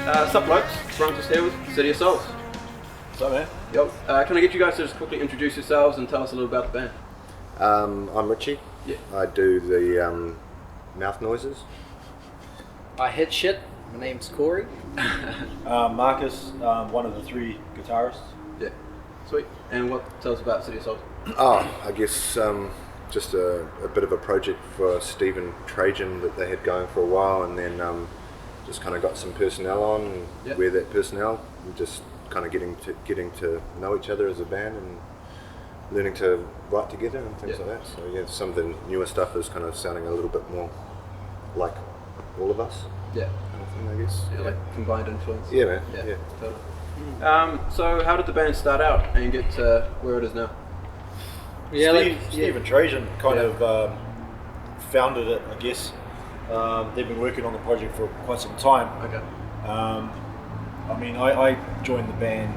Sup blokes, Francis here with City of Souls. What's up, man? Yo, can I get you guys to just quickly introduce yourselves and tell us a little about the band? I'm Richie. Yeah. I do the mouth noises. I hit shit. My name's Corey. Marcus, one of the three guitarists. Yeah. Sweet. And what tell us about City of Souls? I guess just a bit of a project for Steve and Trajan that they had going for a while, and then just kind of got some personnel on, and Yep. we're that personnel, and just kind of getting to know each other as a band and learning to write together and things Yep. like that. So yeah, some of the newer stuff is kind of sounding a little bit more like all of us, Yeah. kind of thing, I guess. Yeah, like combined influence. Yeah, man. Yeah. Yeah. Totally. So how did the band start out and get to where it is now? Yeah, Steve and Trajan kind of founded it, I guess. They've been working on the project for quite some time. Okay. I mean, I joined the band,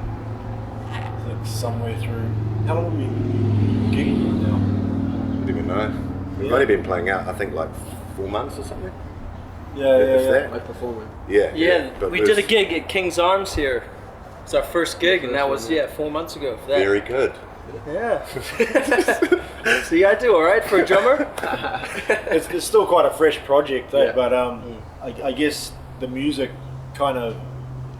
I think, somewhere through. How long have we been gigging now? I don't even know. We've only been playing out, I think, like 4 months or something. Yeah. that. Like performing. Yeah. But we it did a was gig at King's Arms here. It's our first gig, and that was 4 months ago. For that. Very good. Yeah. See, I do all right for a drummer. It's still quite a fresh project, Yeah. but I guess the music kind of,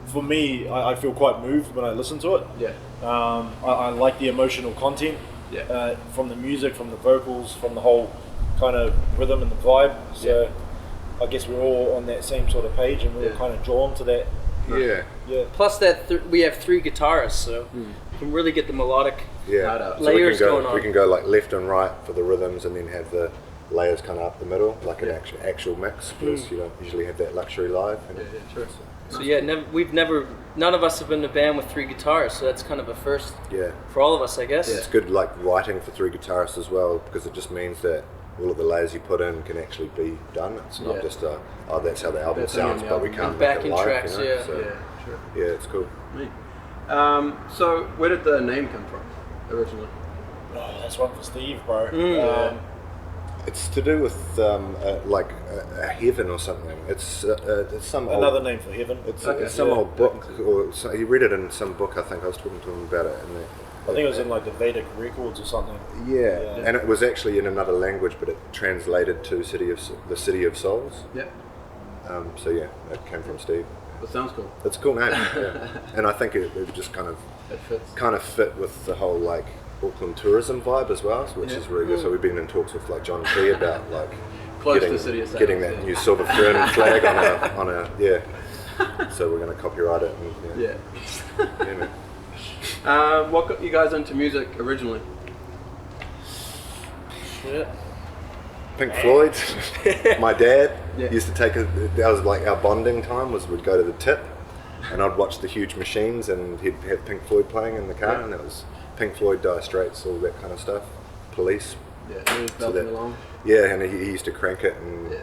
for me, I feel quite moved when I listen to it. Yeah. I like the emotional content from the music, from the vocals, from the whole kind of rhythm and the vibe. So I guess we're all on that same sort of page, and we're all kind of drawn to that. Yeah. Yeah. Plus that we have three guitarists, so you can really get the melodic. Hard out. So Layers going on. We can go like left and right for the rhythms, and then have the layers kind of up the middle, like an actual mix. Because you don't usually have that luxury live. You know? Yeah, true. So none of us have been in a band with three guitarists, so that's kind of a first Yeah. for all of us, I guess. It's good like writing for three guitarists as well, because it just means that all of the layers you put in can actually be done. It's not just that's how the album That's how sounds, the but we album- can't And make it backing live. tracks, You know? yeah. So, Yeah, true. yeah, it's cool. Neat. So where did the name come from originally? Oh, that's one for Steve, bro. It's to do with a heaven or something. It's some Another old, name for heaven. It's, Okay. it's some old book, or he read it in some book. I think I was talking to him about it. I think it was in like the Vedic records or something. Yeah, and it was actually in another language, but it translated to the City of Souls. Yeah. So yeah, it came from Steve. That sounds cool. It's a cool name, yeah. And I think it just kind It fits. of fit with the whole like Auckland tourism vibe as well, which is really good. So we've been in talks with like John P about like Close to the City of Souls, getting that new silver fern flag on a So we're going to copyright it. And, Yeah. yeah, man. What got you guys into music originally? Yeah. Pink Floyd. My dad Yeah. used to take that was like our bonding time. We'd go to the tip, and I'd watch the Huge Machines, and he'd have Pink Floyd playing in the car, and it was Pink Floyd, Dire Straits, all that kind of stuff. Police. Yeah, he was belting along. Yeah, and he used to crank it, and Yeah.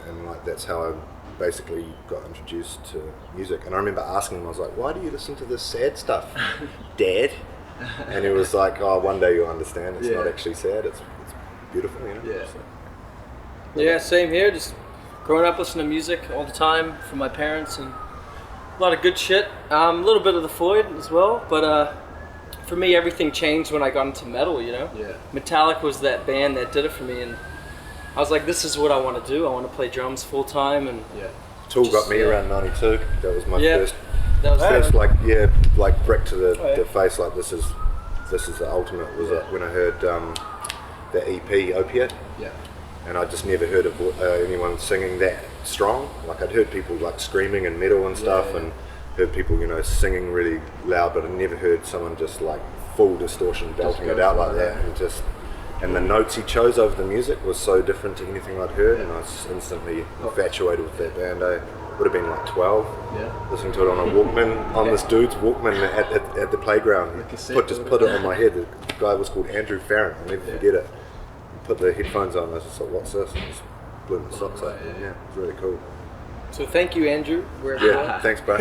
and like that's how I basically got introduced to music. And I remember asking him, I was like, "Why do you listen to this sad stuff, Dad?" And he was like, "Oh, one day you'll understand. It's not actually sad. It's beautiful, you know." Yeah. So, Yeah, same here. Just growing up listening to music all the time from my parents, and a lot of good shit. A little bit of the Floyd as well, but for me, everything changed when I got into metal. You know, Yeah. Metallic was that band that did it for me, and I was like, "This is what I want to do. I want to play drums full time." And Yeah. Tool got me around '92. That was my first that was first like brick to the face. Like this is the ultimate. Was when I heard the EP Opiate. Yeah. And I just never heard of anyone singing that strong. Like I'd heard people like screaming and metal and stuff, and heard people singing really loud, but I never heard someone just like full distortion belting it out like that. And the notes he chose over the music was so different to anything I'd heard, and I was instantly infatuated with that band. I would have been like 12, listening to it on a Walkman, on this dude's Walkman at the playground. He put it on my head. The guy was called Andrew Farron. I'll never forget it. Put the headphones on, I was just like, "What's this?" And just blew my socks out. Yeah, it was really cool. So thank you, Andrew. Wherever you are. Thanks, bro.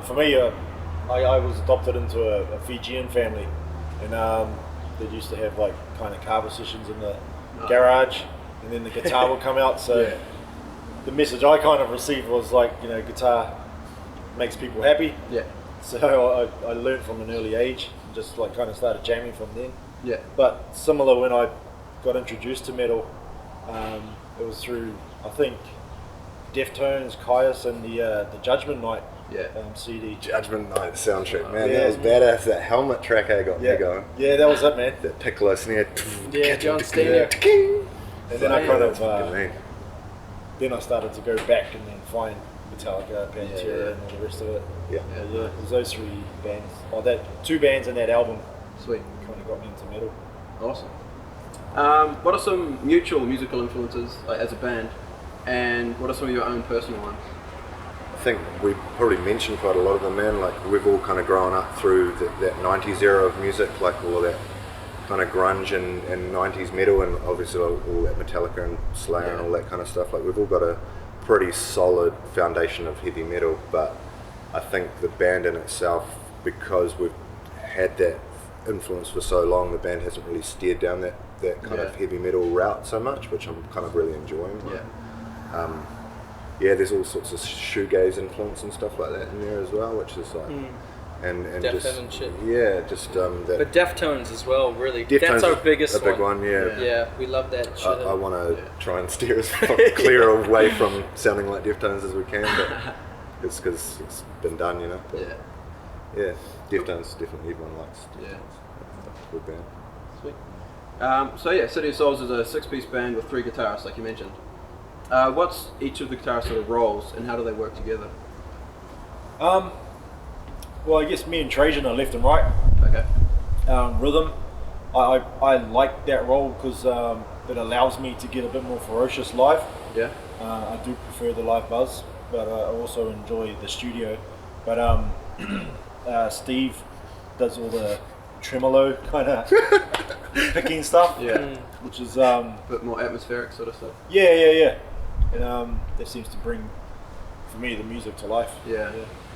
For me, I was adopted into a Fijian family, and they used to have like kind of carver sessions in the garage, and then the guitar would come out. So the message I kind of received was like, you know, guitar makes people happy. Yeah. So I learned from an early age, and just like kind of started jamming from then. Yeah. But similar when I got introduced to metal, it was through, I think, Deftones, Caius, and the Judgment Night CD. Judgment Night soundtrack, man. Yeah. That was badass. That helmet track I got me going. Yeah, that was it, man. That piccolo snare. Yeah, John Stenier. And then I kind of, man. then I started to go back and then find Metallica, Pantera, and all the rest of it. Yeah. Yeah, it was those 3 bands, or that 2 bands and that album. Sweet. Kind of got me into metal. Awesome. What are some mutual musical influences like, as a band, and what are some of your own personal ones? I think we probably mentioned quite a lot of them, man. Like we've all kind of grown up through that 90s era of music, like all of that kind of grunge and 90s metal, and obviously all that Metallica and Slayer and all that kind of stuff. Like we've all got a pretty solid foundation of heavy metal, but I think the band in itself, because we've had that influence for so long, the band hasn't really steered down that kind of heavy metal route so much, which I'm kind of really enjoying. There's all sorts of shoegaze influence and stuff like that in there as well, which is like and Def just Heaven shit. that. But Deftones as well, really. Deftones That's our is biggest a big one. Yeah, we love that shit. I want to try and steer us clear away from sounding like Deftones as we can, but it's because it's been done, you know. But yeah, Deftones definitely everyone likes. Deftones. Good band. Sweet. City of Souls is a 6-piece band with 3 guitarists, like you mentioned. What's each of the guitarists' sort of roles, and how do they work together? Well, I guess me and Trajan are left and right. Okay. Rhythm, I like that role because it allows me to get a bit more ferocious live. Yeah. I do prefer the live buzz, but I also enjoy the studio. But Steve does all the tremolo kind of picking stuff. Yeah. Which is A bit more atmospheric sort of stuff. Yeah. And that seems to bring, for me, the music to life. Yeah.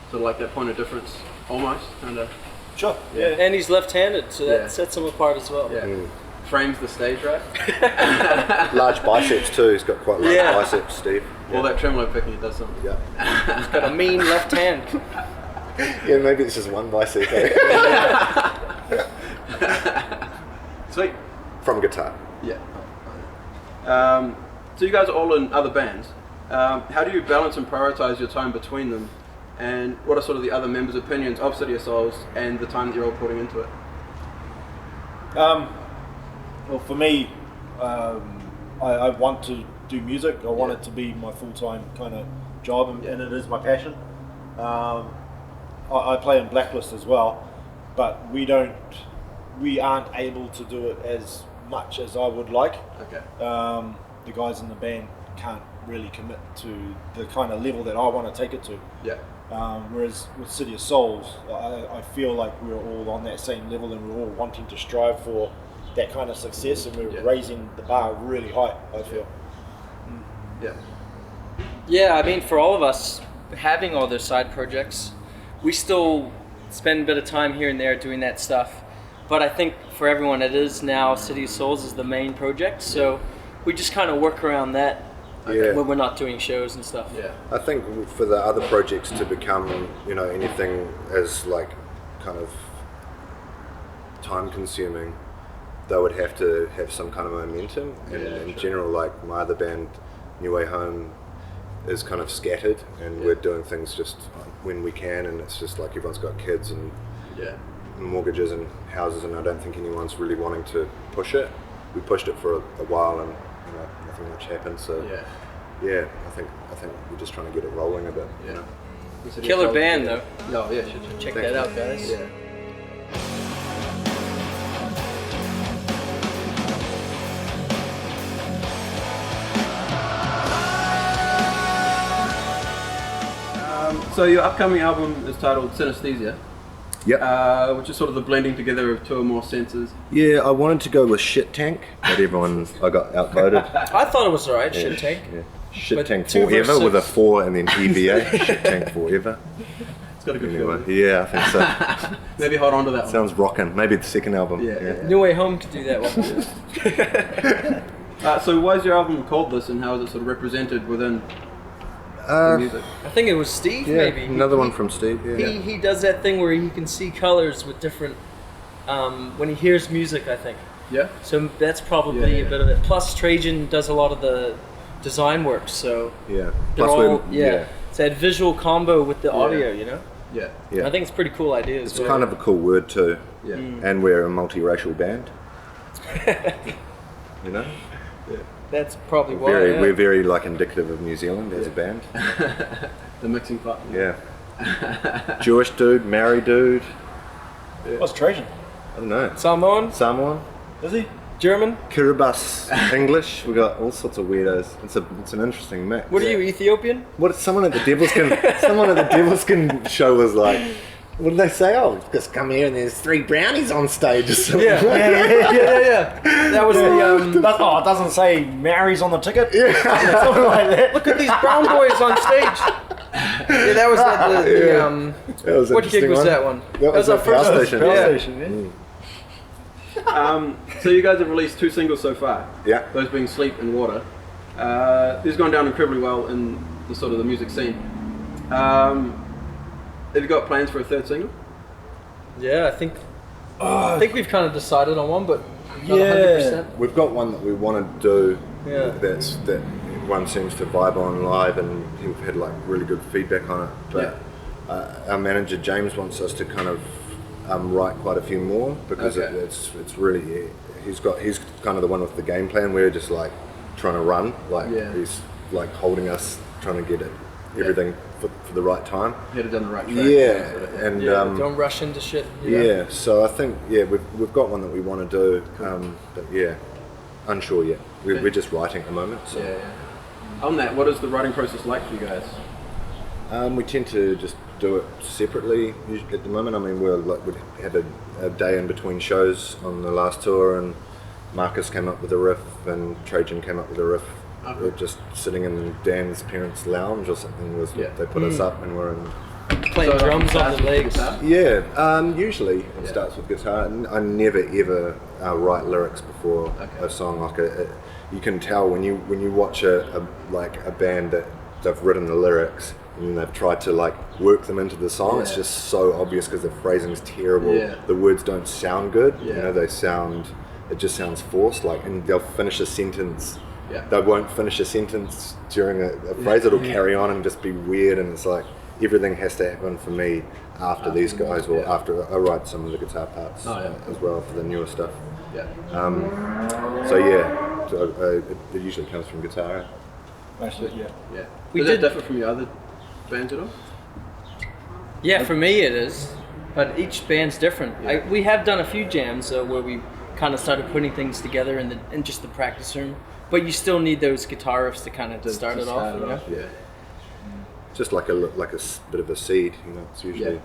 Sort of like that point of difference, almost, kind of. Sure. Yeah. And he's left-handed, so that sets him apart as well. Yeah. Frames the stage, right? Large biceps too. He's got quite large biceps, Steve. All that tremolo picking, he does something. Yeah. He's got a mean left hand. Yeah, maybe it's just one bicep. Sweet. From guitar. Yeah. So you guys are all in other bands. How do you balance and prioritize your time between them? And what are sort of the other members' opinions of City of Souls and the time that you're all putting into it? Well, for me, I want to do music. I want it to be my full-time kind of job, and it is my passion. I play in Blacklist as well, but we aren't able to do it as much as I would like. Okay. The guys in the band can't really commit to the kind of level that I want to take it to. Yeah. Whereas with City of Souls, I feel like we're all on that same level, and we're all wanting to strive for that kind of success, and we're raising the bar really high, I feel. Yeah. Yeah, I mean, for all of us, having all those side projects, we still spend a bit of time here and there doing that stuff. But I think for everyone, it is now City of Souls is the main project, so we just kind of work around that when we're not doing shows and stuff. Yeah. I think for the other projects to become, you know, anything as like kind of time consuming, they would have to have some kind of momentum. And in general, like my other band, New Way Home, is kind of scattered, and we're doing things just when we can, and it's just like everyone's got kids and mortgages and houses, and I don't think anyone's really wanting to push it. We pushed it for a while, and you know, nothing much happened. So I think we're just trying to get it rolling a bit. You know? Killer band though. No, Check that out, guys. Yeah. So your upcoming album is titled Synesthesia. Yep. Which is sort of the blending together of 2 or more senses. Yeah, I wanted to go with Shit Tank, but I got outvoted. I thought it was alright, Shit Tank. Yeah. Shit But Tank 2 Forever versus with a 6. 4 and then EVA. Shit Tank Forever. It's got a good Anyway, feel. yeah, I think so. Maybe hold on to that one. Sounds rockin'. Maybe the second album. Yeah. New Way Home could do that one. So why is your album called this, and how is it sort of represented within in music? I think it was Steve, Yeah, maybe. another one from Steve. Yeah. He does that thing where he can see colors with different, when he hears music, I think. Yeah. So that's probably a bit of it. Plus, Trajan does a lot of the design work, so Yeah. they're Plus all, we're, it's that visual combo with the audio, you know? Yeah. yeah. I think it's a pretty cool idea as It's well. kind of a cool word too. Yeah. And we're a multiracial band. You know? That's probably why. Very, yeah. We're very like indicative of New Zealand as a band. The mixing part. Yeah. Jewish dude, married dude. What's Trajan? I don't know. Samoan, Samoan. Is he? German. Kiribati, English. We got all sorts of weirdos. It's an interesting mix. What are you, Ethiopian? What someone at the Devil's Can show was like, what did they say? Oh, just come here and there's 3 brownies on stage or something. Yeah. That was the. It doesn't say Mary's on the ticket. Yeah. Something like that. Look at these brown boys on stage. Yeah, that was That was what gig interesting was one. that one? That was our at Power first Station. Power Yeah. Station, yeah. So you guys have released 2 singles so far. Yeah. Those being Sleep and Water. These have gone down incredibly well in the sort of the music scene. Have you got plans for a 3rd single? Yeah, I think we've kind of decided on one, but not Yeah. 100%. We've got one that we want to do. Yeah. That one seems to vibe on live, and we've had like really good feedback on it. But our manager James wants us to kind of write quite a few more because Okay. it's really he's kind of the one with the game plan. We're just like trying to run, like he's like holding us, trying to get it everything for the right time. Headed down the right track. Yeah, and Don't rush into shit. yeah. So I think we've got one that we want to do, but unsure yet. We're just writing at the moment. So. Yeah. On that, what is the writing process like for you guys? We tend to just do it separately usually at the moment. I mean, we had a day in between shows on the last tour, and Marcus came up with a riff, and Trajan came up with a riff. Okay. We were just sitting in Dan's parents' lounge or something. They put us up, and we're in. Playing So, drums on guitar the legs. guitar? Yeah, usually it starts with guitar. I never ever write lyrics before a song. Like you can tell when you watch a band that they've written the lyrics and they've tried to like work them into the song. It's just so obvious because the phrasing's terrible. Yeah. The words don't sound good. Yeah. You know, it just sounds forced. Like, and they'll finish a sentence. Yeah. They won't finish a sentence during a phrase. It'll carry on and just be weird. And it's like everything has to happen for me after these guys, or after I write some of the guitar parts as well for the newer stuff. Yeah. It usually comes from guitar. Actually, yeah. Yeah. We Does that did- differ from your other bands at all? Yeah, for me it is, but each band's different. We have done a few jams where we kind of started putting things together in just the practice room, but you still need those guitar riffs to kind of start it off. You know? Yeah. Just like a bit of a seed, you know. It's usually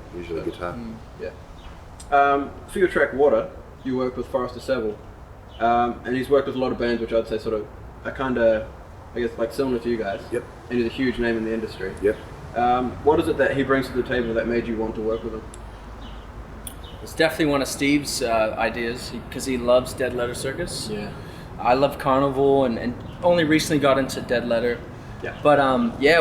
guitar. Yeah. For your track Water, you work with Forrester Saville, and he's worked with a lot of bands which I'd say sort of are kind of, I guess, like similar to you guys. Yep. And he's a huge name in the industry. Yep. What is it that he brings to the table that made you want to work with him? It's definitely one of Steve's ideas because he loves Dead Letter Circus. Yeah. I love Carnival and only recently got into Dead Letter. Yeah. But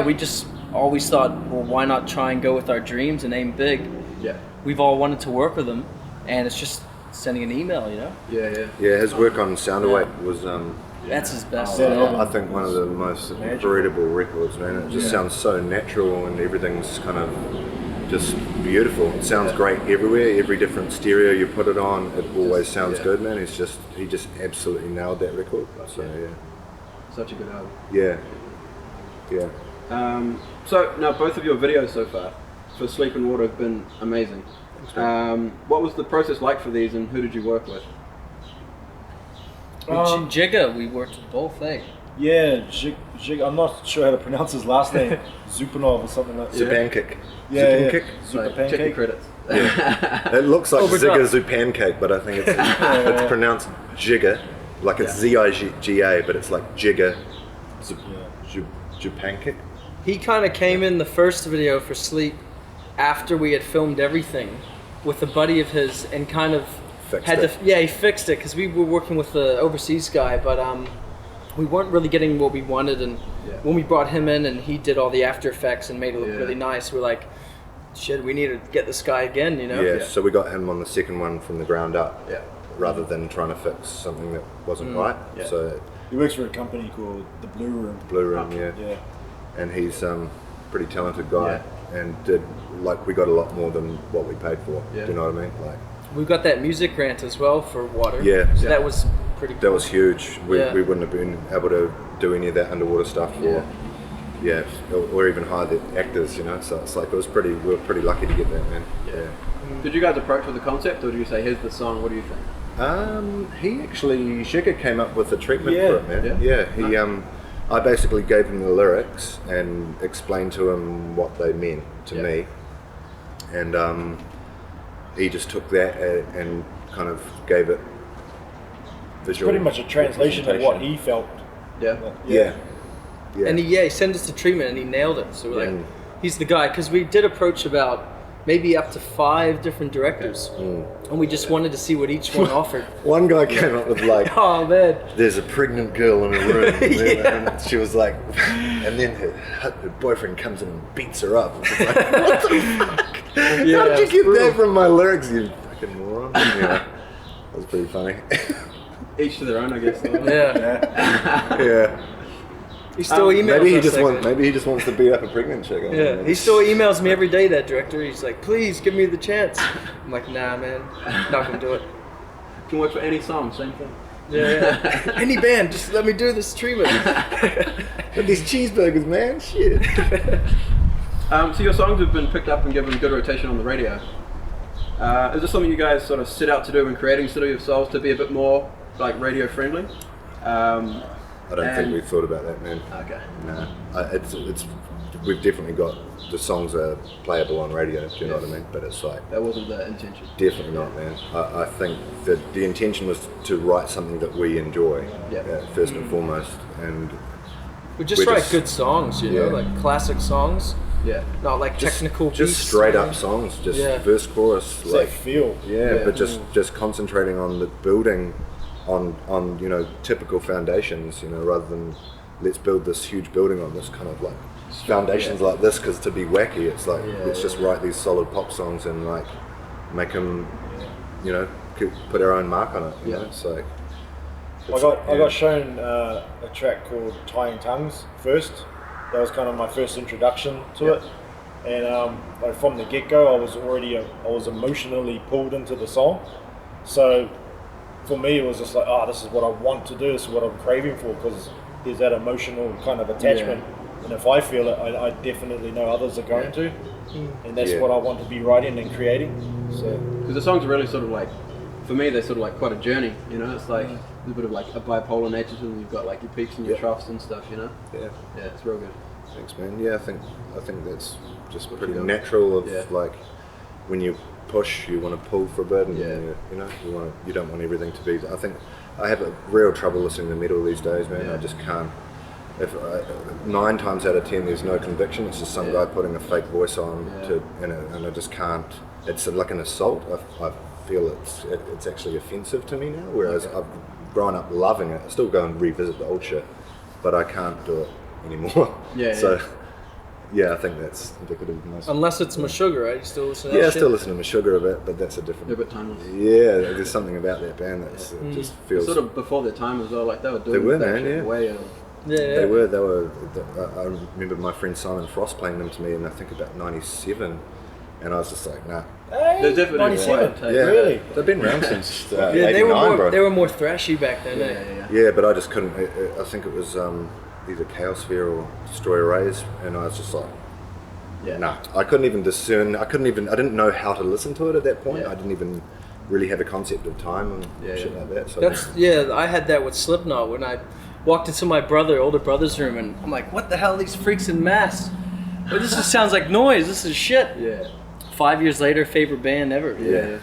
we just always thought, well, why not try and go with our dreams and aim big? Yeah. We've all wanted to work with him, and it's just sending an email, you know? Yeah. Yeah, his work on Soundaway was, That's his best. I think, one of the most incredible records, man. It just sounds so natural, and everything's kind of just beautiful. It sounds great everywhere. Every different stereo you put it on, it always sounds good, man. He just absolutely nailed that record. So Such a good album. yeah. So now both of your videos so far for Sleep and Water have been amazing. What was the process like for these, and who did you work with? Jigga, we worked with both, eh? Yeah, I'm not sure how to pronounce his last name. Zupanov or something like that. Zupancake. Yeah. Zupancake? Super Check your pancake. credits. It looks like Overdone. Zigga Zupancake, but I think it's pronounced Jigga, like it's Ziga, but it's like Jigga Zupancake. He kind of came in the first video for Sleep after we had filmed everything with a buddy of his and kind of Fixed had it. to, he fixed it because we were working with the overseas guy, but we weren't really getting what we wanted, and when we brought him in and he did all the after effects and made it look really nice, we're like, shit, we need to get this guy again, you know? Yeah, so we got him on the second one from the ground up, Yeah. rather than trying to fix something that wasn't right. Yeah. So He works for a company called the Blue Room. Blue Room, Yeah. and he's pretty talented guy, and did we got a lot more than what we paid for. Yeah. Do you know what I mean? Like, We got that music grant as well for water. Yeah. So Yeah. that was pretty cool. that was huge. We Yeah. wouldn't have been able to do any of that underwater stuff, or even hire the actors. You know, so it's like we were pretty lucky to get that, man. Yeah. Did you guys approach with the concept, or do you say, here's the song, what do you think? He actually, Sheka came up with the treatment Yeah. for it, man. Yeah. I basically gave him the lyrics and explained to him what they meant to me, and he just took that and kind of gave it visual. Pretty much a translation of what he felt. Yeah. Yeah. And he sent us to treatment and he nailed it. So we're like, Mm. he's the guy. Because we did approach about maybe up to 5 different directors. And we just wanted to see what each one offered. One guy came up with like, Oh, man. there's a pregnant girl in a room, Yeah. and she was like, and then her boyfriend comes in and beats her up. It's like, what the fuck? How did you it's get brutal. that from my lyrics, you fucking moron? Yeah, that was pretty funny. Each to their own, I guess. though. Yeah. Yeah. He still emails us. Maybe he just wants to beat up a pregnant chick. I don't Yeah, know. he still emails me every day, that director. He's like, please give me the chance. I'm like, nah, man, not gonna do it. Can work for any song, same thing. Yeah. Any band, just let me do this treatment. But these cheeseburgers, man, shit. So your songs have been picked up and given good rotation on the radio. Is this something you guys sort of set out to do when creating City of Souls, to be a bit more like radio friendly? I don't think we've thought about that, man. Okay. No, it's we've definitely got the songs are playable on radio. Do you know what I mean? But it's like That wasn't the intention. definitely not, man. I think that the intention was to write something that we enjoy, first and foremost, and We just We're write just- good songs, you know, like classic songs, Yeah. not like technical just beats. straight up songs, just verse, chorus, It's that like feel. but just concentrating on the building on you know, typical foundations, you know, rather than let's build this huge building on this kind of like foundations like this, because to be wacky, it's like let's just write these solid pop songs and like make them, you know, put our own mark on it. You know, it's like I got shown a track called Tying Tongues first. That was kind of my first introduction to it, and like from the get-go, I was emotionally pulled into the song. So for me, it was just like, oh, this is what I want to do. This is what I'm craving for, because there's that emotional kind of attachment. And if I feel it, I definitely know others are going to, and that's what I want to be writing and creating. So Because the songs are really sort of like, for me, they're sort of like quite a journey, you know? It's like there's a bit of like a bipolar nature to them. You've got like your peaks and your troughs and stuff, you know? yeah. Yeah, it's real good. Thanks, man. Yeah, I think that's just pretty natural. Of like when you push, you want to pull for a bit, and you know, you don't want everything to be. I think I have a real trouble listening to metal these days, man. I just can't. 9 times out of 10, there's no conviction. It's just some guy putting a fake voice on and I just can't. It's like an assault. I feel it's actually offensive to me now. Whereas I've grown up loving it. I still go and revisit the old shit, but I can't do it anymore. I think that's indicative of most. Unless it's Meshuggah, right? You still listen to that Yeah, I shit? still listen to Meshuggah a bit, but that's a different. They're a bit timeless. Yeah, there's something about that band that just feels. Sort of before their time as well, like they were doing They were, that man, shit yeah. way They were. I remember my friend Simon Frost playing them to me, and I think about '97, and I was just like, nah. They're definitely 97. quite- Yeah, Really? They've been around since Yeah, 89, they were more bro. they were more thrashy back then. Yeah, but I just couldn't. I think it was either Chaosphere or Destroyer Rays, and I was just like, nah. I couldn't even discern. I didn't know how to listen to it at that point. I didn't even really have a concept of time and shit like that. So That's I had that with Slipknot when I walked into my older brother's room, and I'm like, what the hell are these freaks in masks? Well, this just sounds like noise. This is shit. Yeah. 5 years later, favorite band ever. Yeah.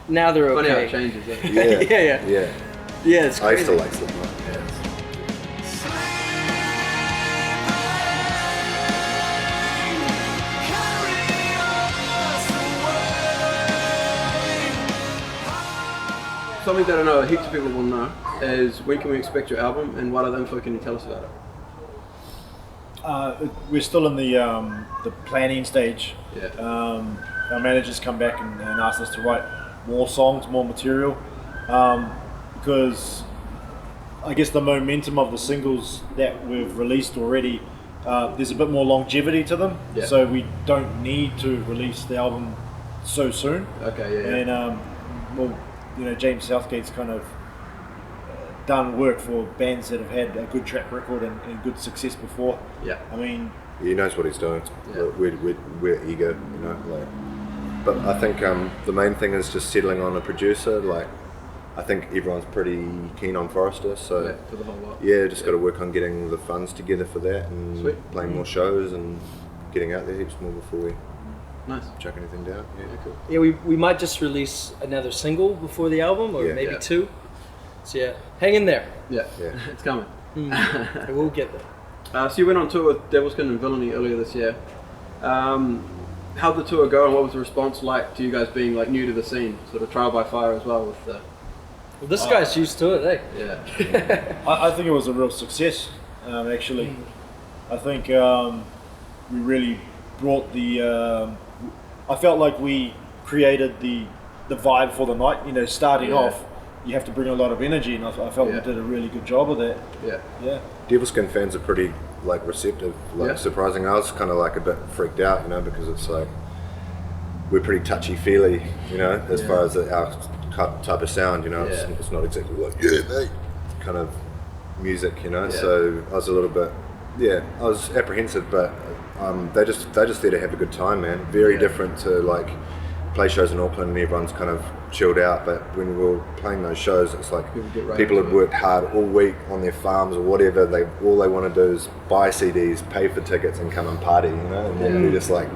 Now they're Funny how okay. it changes. Yeah. yeah. Yeah, it's I used crazy. to like Slipknot. Something that I know heaps of people will know is when can we expect your album, and what other info can you tell us about it? We're still in the planning stage. Yeah. Our managers come back and asked us to write more songs, more material, because I guess the momentum of the singles that we've released already, there's a bit more longevity to them, so we don't need to release the album so soon. Okay, yeah. And well, you know, James Southgate's kind of done work for bands that have had a good track record and good success before. Yeah. I mean, he knows what he's doing. Yeah. We're eager, you know. Like, but I think the main thing is just settling on a producer. Like, I think everyone's pretty keen on Forrester, so for the whole lot. yeah, just got to work on getting the funds together for that and playing more shows and getting out there heaps more before we chuck anything down. Yeah, cool. Yeah, we might just release another single before the album, or maybe two. So yeah, hang in there. Yeah, it's coming. We'll get there. So you went on tour with Devilskin and Villainy earlier this year. How'd the tour go, and what was the response like to you guys being like new to the scene, sort of trial by fire as well with the... Well, this guy's used to it, eh? Yeah. I think it was a real success, actually. I think we really brought the... I felt like we created the vibe for the night. You know, starting off, you have to bring a lot of energy, and I felt we did a really good job of that. Yeah. Devilskin fans are pretty like receptive, like surprising. I was kind of like a bit freaked out, you know, because it's like we're pretty touchy-feely, you know, as far as our type of sound, you know. It's not exactly like mate kind of music, you know. So I was a little bit, I was apprehensive, but they just there to have a good time, man. Very different to like play shows in Auckland and everyone's kind of chilled out, but when we were playing those shows, it's like people had worked hard all week on their farms or whatever. All they want to do is buy CDs, pay for tickets, and come and party, you know. And then we just like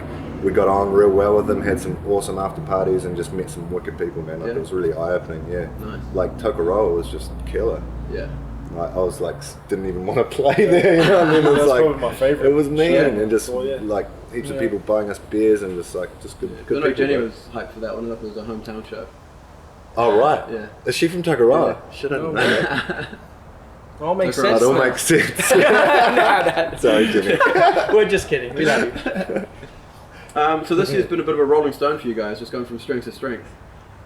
we got on real well with them, had some awesome after parties, and just met some wicked people, man. Like it was really eye opening. Nice. Like Tokoroa was just killer. Yeah. Like, I was like, didn't even want to play there, you know. I mean, it was like probably my favourite. It was me, and just Sure, like heaps of people buying us beers and just good I know people. Jenny was hyped for that one. It was a hometown show. Oh right. Yeah. Is she from Tokoroa? Yeah. Shit, I didn't know that. All makes Tokoroa. sense. It all makes sense. No. Sorry, Jimmy. We're just kidding. We love you. So this year's been a bit of a rolling stone for you guys, just going from strength to strength.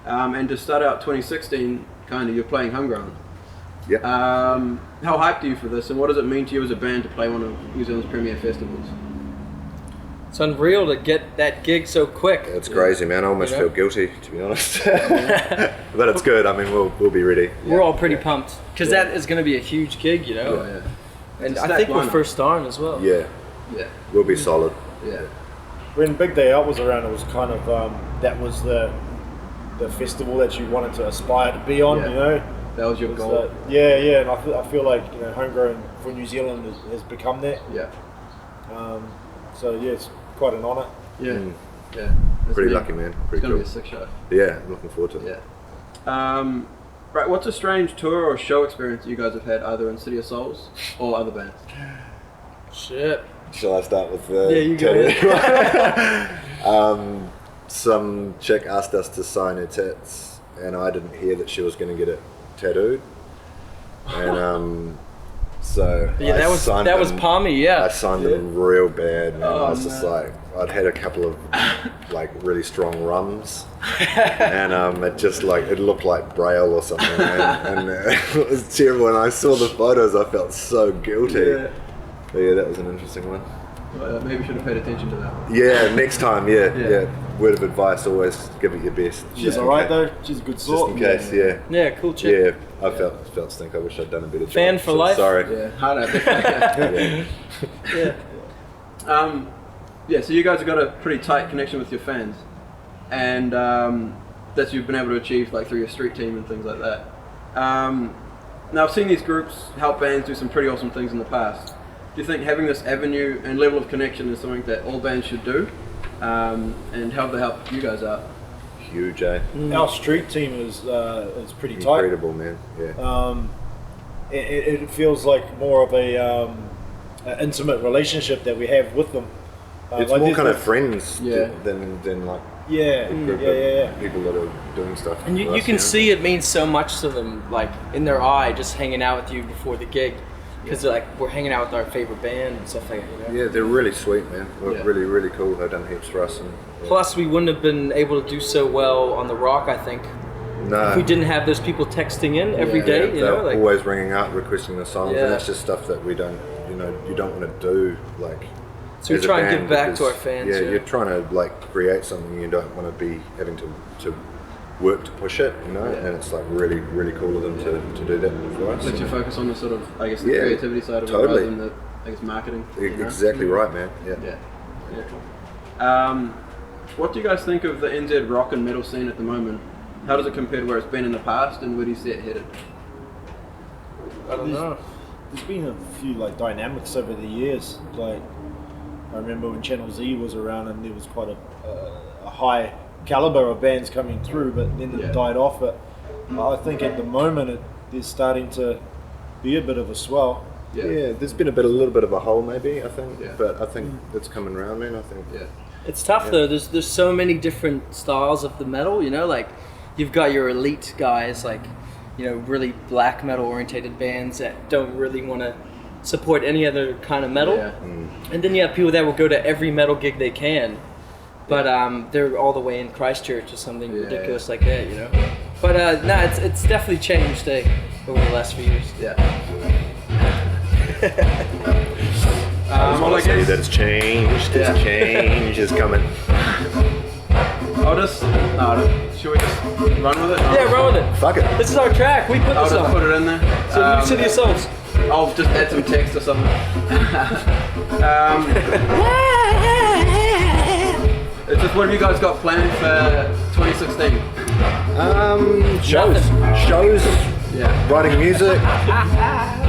And to start out 2016, kind of, you're playing Homegrown. Yeah. How hyped are you for this, and what does it mean to you as a band to play one of New Zealand's premier festivals? It's unreal to get that gig so quick. It's crazy, man. I almost feel guilty, to be honest. But it's good. I mean, we'll be ready. We're all pretty pumped because that is going to be a huge gig, you know. And I think we're first starring as well. Yeah. We'll be solid. Yeah. When Big Day Out was around, it was kind of that was the festival that you wanted to aspire to be on, you know. That was your goal. And I feel like, you know, Homegrown for New Zealand has become that. Yeah. So yeah, it's quite an honour. Yeah. Mm. Yeah. Pretty lucky, man. It's Pretty gonna cool. be a sick show. Yeah, I'm looking forward to it. Yeah. Right. What's a strange tour or show experience that you guys have had, either in City of Souls or other bands? Shit. Shall I start with you go ahead. Some chick asked us to sign her tits, and I didn't hear that she was going to get it tattooed. And so that was palmy. I signed them real bad, man. I was just like, I'd had a couple of like really strong rums, and it just like it looked like Braille or something, and it was terrible. And I saw the photos, I felt so guilty. Yeah. But yeah, that was an interesting one. Maybe should have paid attention to that. Yeah, next time, yeah. Word of advice, always give it your best. She's alright though, she's a good sort. Just in case, Yeah, cool chick. Yeah, I felt stink. I wish I'd done a better job. Fan for life? Sorry. Yeah, hard out. Yeah, so you guys have got a pretty tight connection with your fans, and that you've been able to achieve like through your street team and things like that. Now I've seen these groups help bands do some pretty awesome things in the past. Do you think having this avenue and level of connection is something that all bands should do? And how do they help you guys out? Huge, eh? Our street team is pretty tight. Incredible, man. Yeah. It feels like more of a intimate relationship that we have with them. It's like more there's kind of this- friends Yeah. than like Yeah, a group yeah. of people that are doing stuff. And for you us, can know? see it means so much to them, like in their eye, just hanging out with you before the gig, because like we're hanging out with our favorite band and stuff like that. Yeah, they're really sweet, man. They're Yeah. really, really cool. They've done heaps for us. And, Plus, we wouldn't have been able to do so well on the Rock, I think, no, if we didn't have those people texting in every day. You they're know, like always ringing up, requesting the songs, Yeah. and that's just stuff that we don't, you don't want to do. Like, so we as a try and give band, back to because, our fans. Yeah, you're trying to like create something. You don't want to be having to work to push it, Yeah. and it's like really, really cool of them to do that for us. Let you focus on the sort of, I guess, the Yeah, creativity side of it totally. rather than the, I guess, marketing. you know? Exactly right, man. Yeah. Yeah. What do you guys think of the NZ rock and metal scene at the moment? How does it compare to where it's been in the past, and where do you see it headed? I don't know. There's been a few like dynamics over the years. Like I remember when Channel Z was around, and there was quite a high caliber of bands coming through, but then Yeah. it died off. But I think at the moment it is starting to be a bit of a swell. Yeah, there's been a little bit of a hole, maybe, I think, Yeah. but I think it's coming around, man. I think. Yeah. It's tough though. There's so many different styles of the metal. You know, like you've got your elite guys, like really black metal orientated bands that don't really want to support any other kind of metal. Yeah. And then you have people that will go to every metal gig they can, but they're all the way in Christchurch or something Yeah, ridiculous like that, you know. But no, it's definitely changed over the last few years. Yeah. I Well, I say guess that it's changed. Yeah. It's change is coming. I'll just. No, should we just run with it? No. Yeah, run with it. Fuck it. This is our track. We put I'll this just on. put it in there. So new city of souls. I'll just add some text or something. It's just, what have you guys got planned for 2016? Shows. Nothing. Shows. Yeah. Writing music.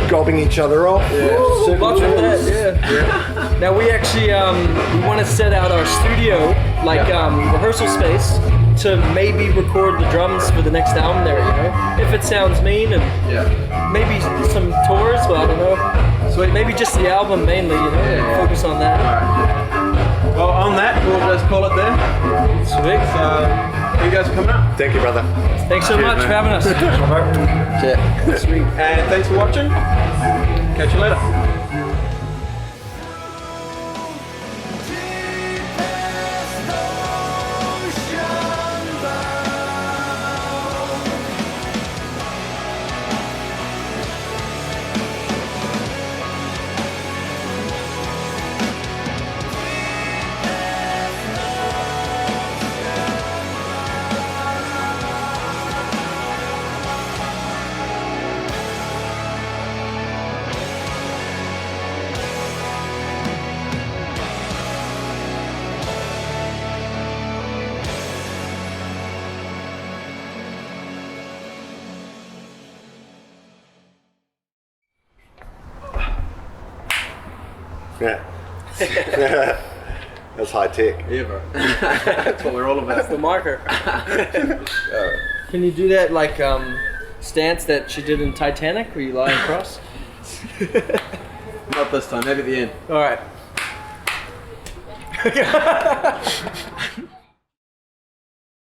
Gobbing each other off. Woo, lots of that, yeah. Now we actually we want to set out our studio, like rehearsal space, to maybe record the drums for the next album there, if it sounds mean, and Yeah. maybe some tours, but I don't know. Sweet. Maybe just the album mainly, Yeah. focus on that. Alright. Well, on that, we'll just call it there. Sweet. Thank you guys for coming out. Thank you, brother. Thanks so Cheers, much man. for having us. Yeah. Sweet. And thanks for watching. Catch you later. Yeah. That's high tech. Yeah, bro. That's what we're all That's about. the marker. Can you do that like stance that she did in Titanic, where you lie across? Not this time, maybe at the end. All right.